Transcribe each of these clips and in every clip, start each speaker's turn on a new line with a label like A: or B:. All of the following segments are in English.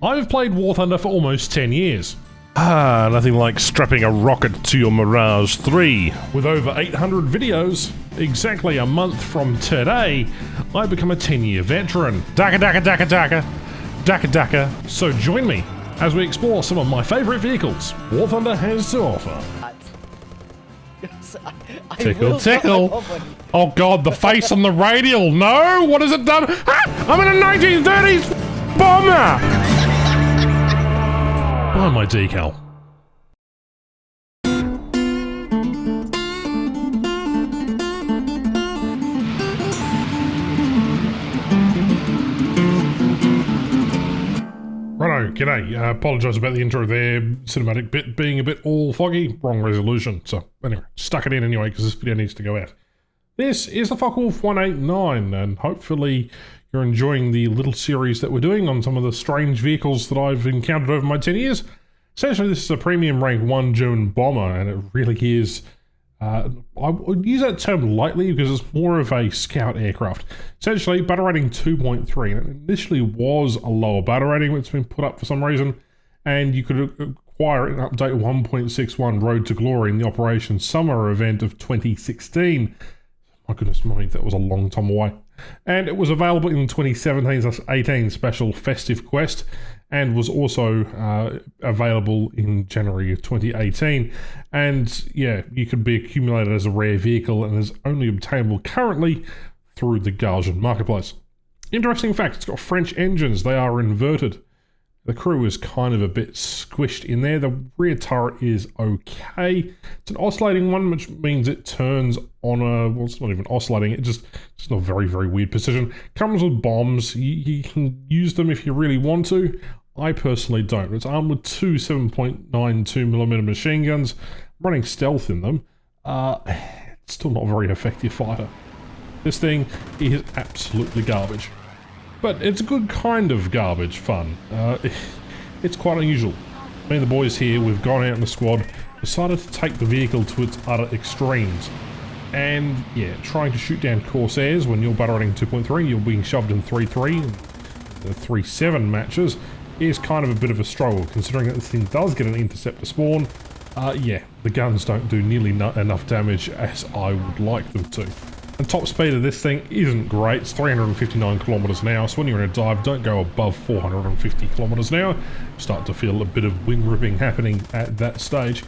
A: I've played WarThunder for almost 10 years. Nothing like strapping a rocket to your Mirage 3. With over 800 videos, exactly a month from today, I become a 10-year veteran. Daka daka daka daka. Daka daka. So join me as we explore some of my favourite vehicles WarThunder has to offer. Tickle, tickle. Oh god, the face on the radial. No, what has it done? Ah, I'm in a 1930s bomber. Buy my decal. Righto, g'day. Apologise about the intro there. Cinematic bit being a bit all foggy. Wrong resolution. So, anyway, stuck it in anyway because this video needs to go out. This is the Focke-Wulf 189, and hopefully you're enjoying the little series that we're doing on some of the strange vehicles that I've encountered over my 10 years. Essentially, this is a premium rank 1 German bomber, and it really is... I would use that term lightly because it's more of a scout aircraft. Essentially, battle rating 2.3, and it initially was a lower battle rating, but it's been put up for some reason, and you could acquire it in update 1.61 Road to Glory in the Operation Summer event of 2016. My goodness me, that was a long time away. And it was available in 2017/18 Special Festive Quest, and was also available in January of 2018. And yeah, you could be accumulated as a rare vehicle and is only obtainable currently through the Galgian marketplace. Interesting fact, it's got French engines. They are inverted. The crew is kind of a bit squished in there. The rear turret is okay. It's an oscillating one, which means it turns on a... well, it's not even oscillating. It's a very, very weird precision. Comes with bombs. You can use them if you really want to. I personally don't. It's armed with two 7.92mm machine guns, running stealth in them. It's still not a very effective fighter. This thing is absolutely garbage. But it's a good kind of garbage fun. It's quite unusual. Me and the boys here, we've gone out in the squad, decided to take the vehicle to its utter extremes. And yeah, trying to shoot down Corsairs when you're battle rating 2.3, you're being shoved in 3.3, the 3.7 matches, is kind of a bit of a struggle, considering that this thing does get an interceptor spawn. Yeah, the guns don't do nearly enough damage as I would like them to. And top speed of this thing isn't great. It's 359 kilometers an hour, so when you're in a dive, don't go above 450 kilometers an hour. Start to feel a bit of wing ripping happening at that stage.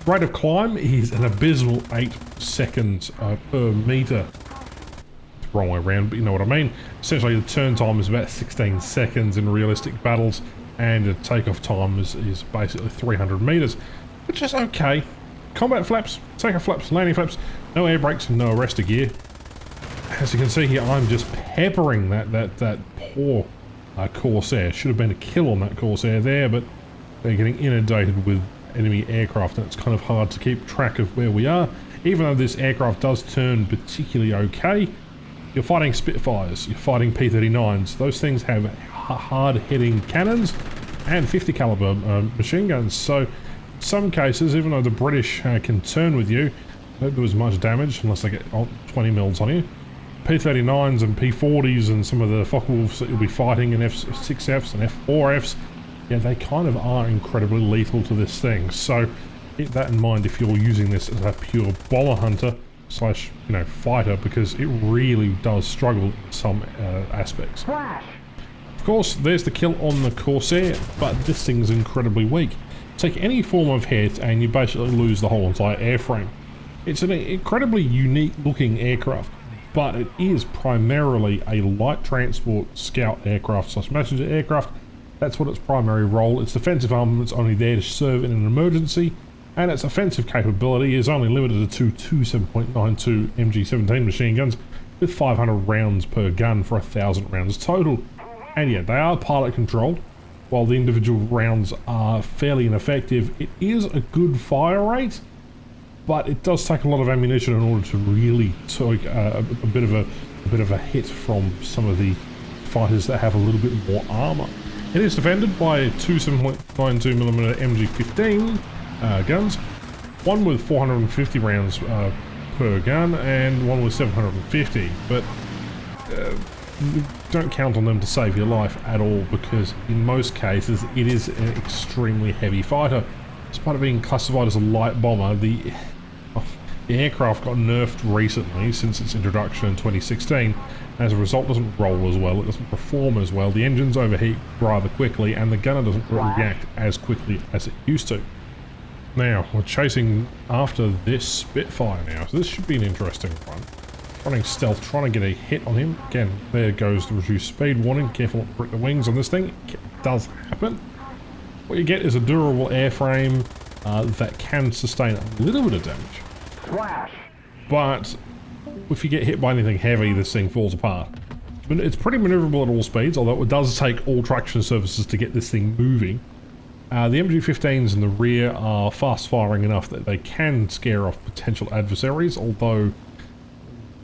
A: Rate of climb is an abysmal 8 seconds per meter. Wrong way around, but you know what I mean. Essentially, the turn time is about 16 seconds in realistic battles, and the takeoff time is basically 300 meters, which is okay. Combat flaps, takeoff flaps, landing flaps, no air brakes, and no arrestor gear. As you can see here, I'm just peppering that poor Corsair. Should have been a kill on that Corsair there, but they're getting inundated with enemy aircraft, and it's kind of hard to keep track of where we are. Even though this aircraft does turn particularly okay, you're fighting Spitfires, you're fighting P-39s. Those things have hard-hitting cannons and 50 caliber machine guns. So in some cases, even though the British can turn with you, don't do as much damage unless they get 20 mils on you. P-39s and P-40s and some of the Focke-Wulfs that you'll be fighting in F-6Fs and F-4Fs, yeah, they kind of are incredibly lethal to this thing. So keep that in mind if you're using this as a pure bomber hunter slash, you know, fighter, because it really does struggle in some aspects. Of course, there's the kill on the Corsair, but this thing's incredibly weak. Take any form of hit and you basically lose the whole entire airframe. It's an incredibly unique looking aircraft, but it is primarily a light transport scout aircraft slash messenger aircraft. That's what its primary role. Its defensive armament's only there to serve in an emergency, and its offensive capability is only limited to two 7.92 MG17 machine guns with 500 rounds per gun for 1,000 rounds total. And yeah, they are pilot controlled. While the individual rounds are fairly ineffective, it is a good fire rate, but it does take a lot of ammunition in order to really take a bit of a hit from some of the fighters that have a little bit more armor. It is defended by two 7.92mm MG15 guns, one with 450 rounds per gun and one with 750, but don't count on them to save your life at all, because in most cases it is an extremely heavy fighter. Despite it being classified as a light bomber, the aircraft got nerfed recently since its introduction in 2016. As a result, it doesn't roll as well, it doesn't perform as well, the engines overheat rather quickly, and the gunner doesn't react as quickly as it used to. Now, we're chasing after this Spitfire now, so this should be an interesting one. Running stealth, trying to get a hit on him. Again, there goes the reduced speed warning. Careful not to break the wings on this thing. It does happen. What you get is a durable airframe that can sustain a little bit of damage.
B: Flash.
A: But if you get hit by anything heavy, this thing falls apart. But it's pretty maneuverable at all speeds, although it does take all traction surfaces to get this thing moving. The MG-15s in the rear are fast-firing enough that they can scare off potential adversaries, although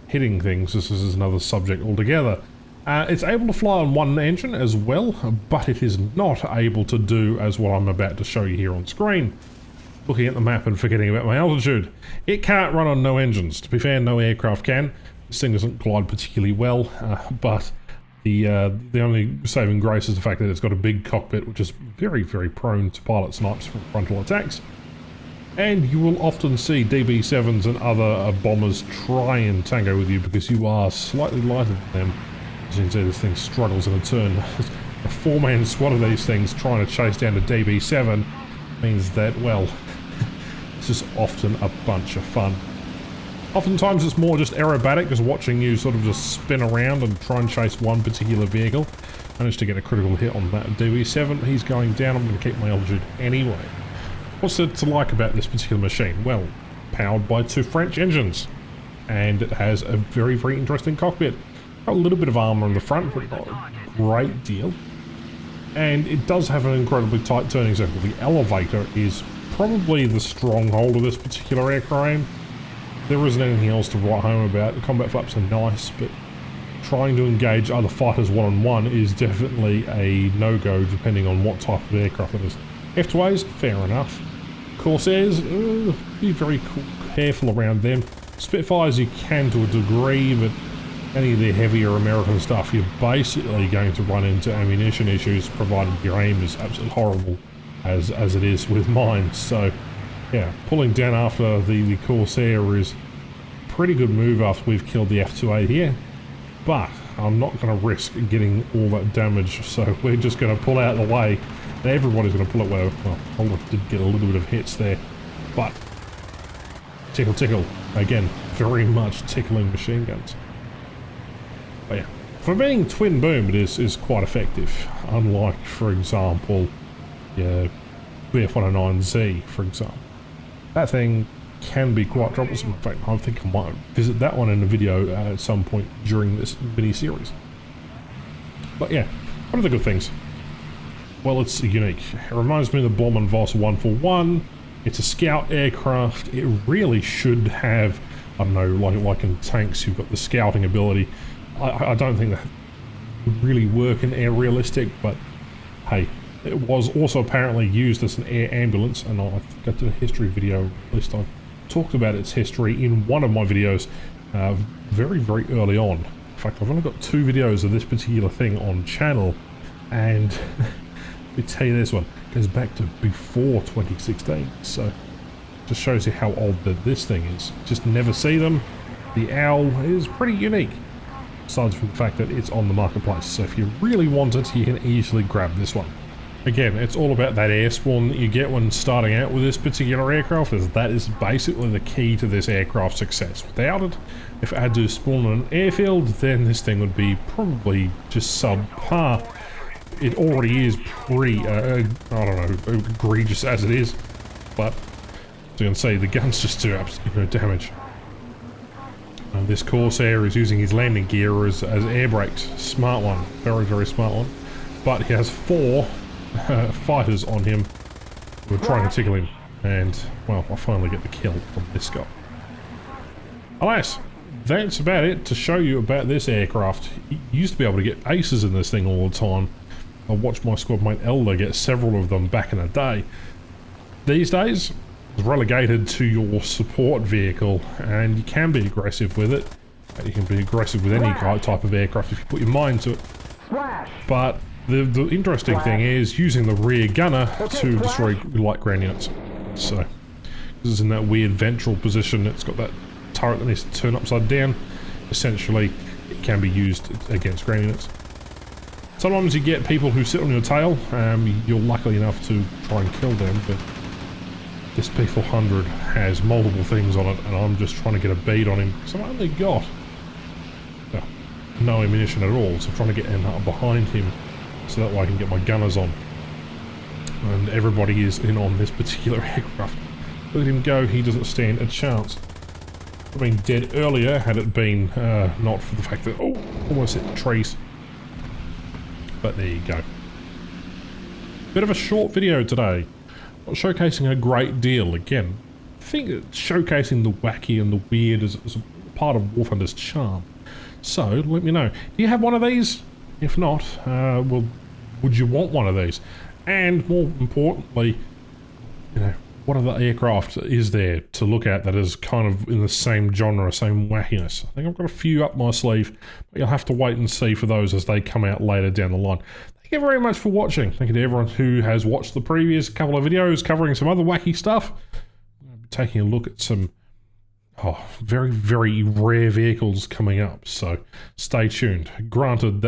A: hitting things, this is another subject altogether. It's able to fly on one engine as well, but it is not able to do as what I'm about to show you here on screen. Looking at the map and forgetting about my altitude. It can't run on no engines. To be fair, no aircraft can. This thing doesn't glide particularly well, but the only saving grace is the fact that it's got a big cockpit, which is very, very prone to pilot snipes from frontal attacks. And you will often see DB7s and other bombers try and tango with you because you are slightly lighter than them. As you can see, this thing struggles in a turn. A four-man squad of these things trying to chase down a DB7 means that, well, this is often a bunch of fun. Oftentimes it's more just aerobatic, just watching you sort of just spin around and try and chase one particular vehicle. Managed to get a critical hit on that DB7. He's going down. I'm going to keep my altitude anyway. What's there to like about this particular machine? Well, powered by two French engines, and it has a very, very interesting cockpit. Got a little bit of armour in the front, but not a great deal. And it does have an incredibly tight turning circle. The elevator is probably the stronghold of this particular aircraft. There isn't anything else to write home about. The combat flaps are nice, but trying to engage other fighters one-on-one is definitely a no-go depending on what type of aircraft it is. F2As, fair enough. Corsairs, be very careful around them. Spitfires you can to a degree, but any of the heavier American stuff, you're basically going to run into ammunition issues, provided your aim is absolutely horrible, as it is with mine. So, yeah, pulling down after the Corsair is a pretty good move after we've killed the F2A here, but I'm not going to risk getting all that damage, so we're just going to pull out of the way. Everybody's going to pull it well. Well, I did get a little bit of hits there, but tickle, tickle. Again, very much tickling machine guns. But yeah, for being twin boom, it is quite effective. Unlike, for example, yeah, BF-109Z, for example. That thing can be quite troublesome. In fact, I think I might visit that one in a video at some point during this mini-series. But yeah, what are the good things? Well, it's unique. It reminds me of the Blom & Voss 141. It's a scout aircraft. It really should have, I don't know, like in tanks, you've got the scouting ability. I don't think that would really work in air realistic, but hey, it was also apparently used as an air ambulance, and I think I did a history video, at least I've talked about its history in one of my videos very, very early on. In fact, I've only got 2 videos of this particular thing on channel, and let me tell you, this one goes back to before 2016, so just shows you how old this thing is. Just never see them. The Owl is pretty unique, aside from the fact that it's on the marketplace, so if you really want it, you can easily grab this one. Again, it's all about that air spawn that you get when starting out with this particular aircraft, as that is basically the key to this aircraft's success. Without it, if it had to spawn on an airfield, then this thing would be probably just subpar. It already is pretty, I don't know, egregious as it is, but as you can see, the guns just do absolutely no damage. This Corsair is using his landing gear as air brakes. Smart one, very, very smart one. But he has 4 fighters on him who are trying to tickle him, and, well, I finally get the kill from this guy. Alas, that's about it to show you about this aircraft. You used to be able to get aces in this thing all the time. I watched my squad mate Elder get several of them back in the day. These days, it's relegated to your support vehicle, and you can be aggressive with it. You can be aggressive with any type of aircraft if you put your mind to it. But the interesting thing is using the rear gunner to destroy light ground units. So, this is in that weird ventral position. It's got that turret that needs to turn upside down. Essentially, it can be used against ground units. Sometimes you get people who sit on your tail. You're lucky enough to try and kill them, but this P400 has multiple things on it, and I'm just trying to get a bead on him because I've only got no ammunition at all, so I'm trying to get in up behind him so that way I can get my gunners on. And everybody is in on this particular aircraft. Look at him go, he doesn't stand a chance. I've been dead earlier had it been not for the fact that, oh, almost hit the trees. But there you go. Bit of a short video today. Not showcasing a great deal. Again, I think that showcasing the wacky and the weird is a part of WarThunder's charm. So, let me know. Do you have one of these? If not, well, would you want one of these? And more importantly, you know, what other aircraft is there to look at that is kind of in the same genre, same wackiness? I think I've got a few up my sleeve, but you'll have to wait and see for those as they come out later down the line. Thank you very much for watching. Thank you to everyone who has watched the previous couple of videos covering some other wacky stuff. I'll be taking a look at some very, very rare vehicles coming up, so stay tuned. Granted,